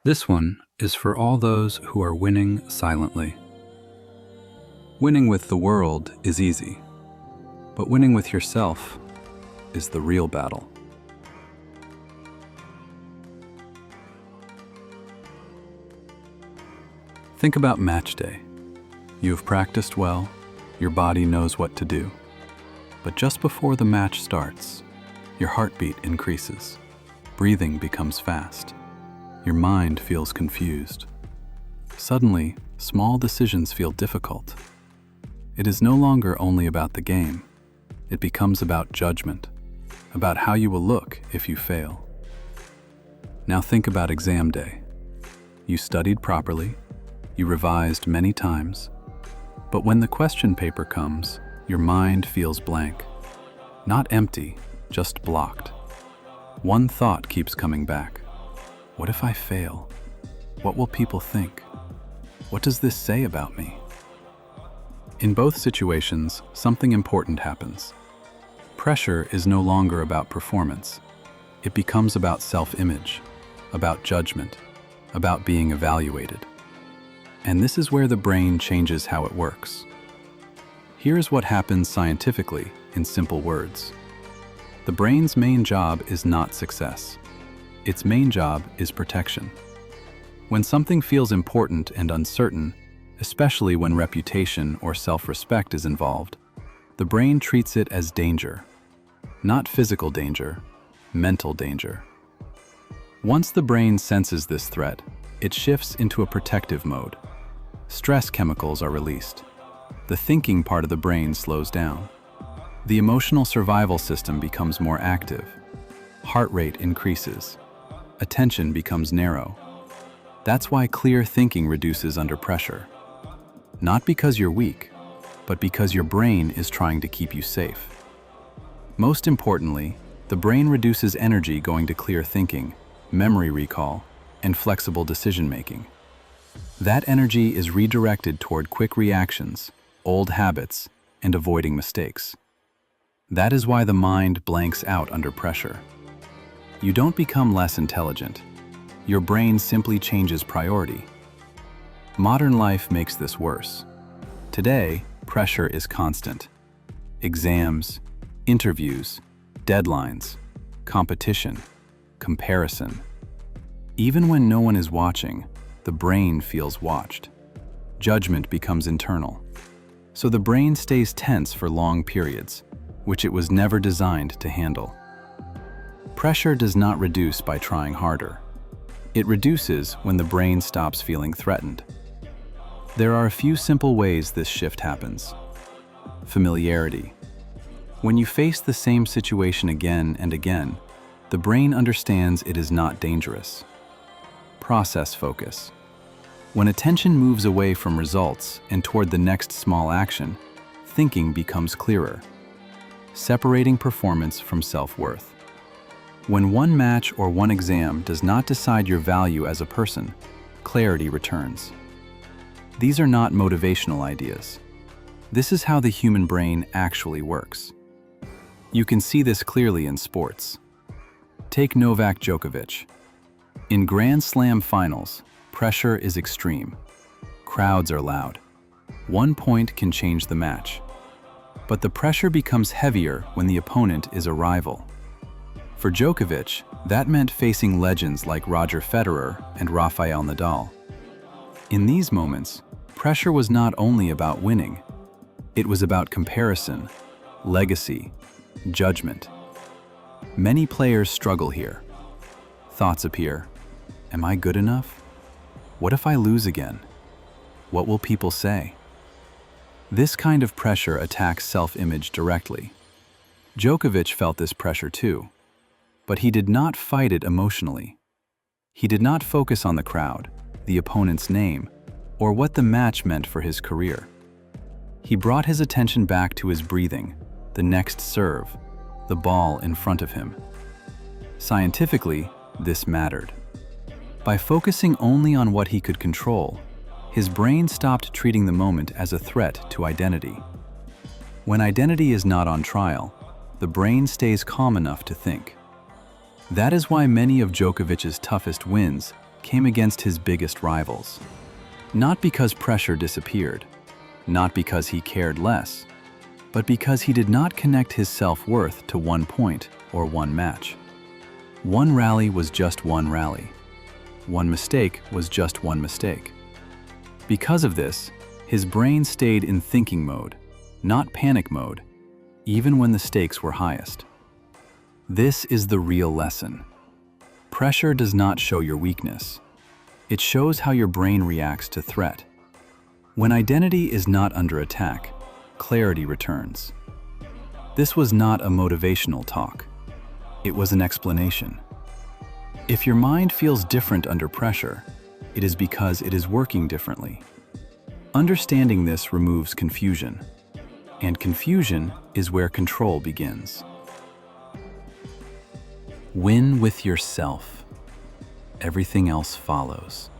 This one is for all those who are winning silently. Winning with the world is easy, but winning with yourself is the real battle. Think about match day. You have practiced well, your body knows what to do. But just before the match starts, your heartbeat increases, breathing becomes fast, your mind feels confused. Suddenly, small decisions feel difficult. It is no longer only about the game. It becomes about judgment, about how you will look if you fail. Now think about exam day. You studied properly, you revised many times, but when the question paper comes, your mind feels blank. Not empty, just blocked. One thought keeps coming back. What if I fail? What will people think? What does this say about me? In both situations, something important happens. Pressure is no longer about performance. It becomes about self-image, about judgment, about being evaluated. And this is where the brain changes how it works. Here's what happens scientifically in simple words. The brain's main job is not success. Its main job is protection. When something feels important and uncertain, especially when reputation or self-respect is involved, the brain treats it as danger. Not physical danger, mental danger. Once the brain senses this threat, it shifts into a protective mode. Stress chemicals are released. The thinking part of the brain slows down. The emotional survival system becomes more active. Heart rate increases. Attention becomes narrow. That's why clear thinking reduces under pressure. Not because you're weak, but because your brain is trying to keep you safe. Most importantly, the brain reduces energy going to clear thinking, memory recall, and flexible decision-making. That energy is redirected toward quick reactions, old habits, and avoiding mistakes. That is why the mind blanks out under pressure. You don't become less intelligent. Your brain simply changes priority. Modern life makes this worse. Today, pressure is constant. Exams, interviews, deadlines, competition, comparison. Even when no one is watching, the brain feels watched. Judgment becomes internal. So the brain stays tense for long periods, which it was never designed to handle. Pressure does not reduce by trying harder. It reduces when the brain stops feeling threatened. There are a few simple ways this shift happens. Familiarity. When you face the same situation again and again, the brain understands it is not dangerous. Process focus. When attention moves away from results and toward the next small action, thinking becomes clearer. Separating performance from self-worth. When one match or one exam does not decide your value as a person, clarity returns. These are not motivational ideas. This is how the human brain actually works. You can see this clearly in sports. Take Novak Djokovic. In Grand Slam finals, pressure is extreme. Crowds are loud. 1 point can change the match. But the pressure becomes heavier when the opponent is a rival. For Djokovic, that meant facing legends like Roger Federer and Rafael Nadal. In these moments, pressure was not only about winning. It was about comparison, legacy, judgment. Many players struggle here. Thoughts appear. Am I good enough? What if I lose again? What will people say? This kind of pressure attacks self-image directly. Djokovic felt this pressure too, but he did not fight it emotionally. He did not focus on the crowd, the opponent's name, or what the match meant for his career. He brought his attention back to his breathing, the next serve, the ball in front of him. Scientifically, this mattered. By focusing only on what he could control, his brain stopped treating the moment as a threat to identity. When identity is not on trial, the brain stays calm enough to think. That is why many of Djokovic's toughest wins came against his biggest rivals. Not because pressure disappeared, not because he cared less, but because he did not connect his self-worth to one point or one match. One rally was just one rally. One mistake was just one mistake. Because of this, his brain stayed in thinking mode, not panic mode, even when the stakes were highest. This is the real lesson. Pressure does not show your weakness. It shows how your brain reacts to threat. When identity is not under attack, clarity returns. This was not a motivational talk. It was an explanation. If your mind feels different under pressure, it is because it is working differently. Understanding this removes confusion, and confusion is where control begins. Win with yourself. Everything else follows.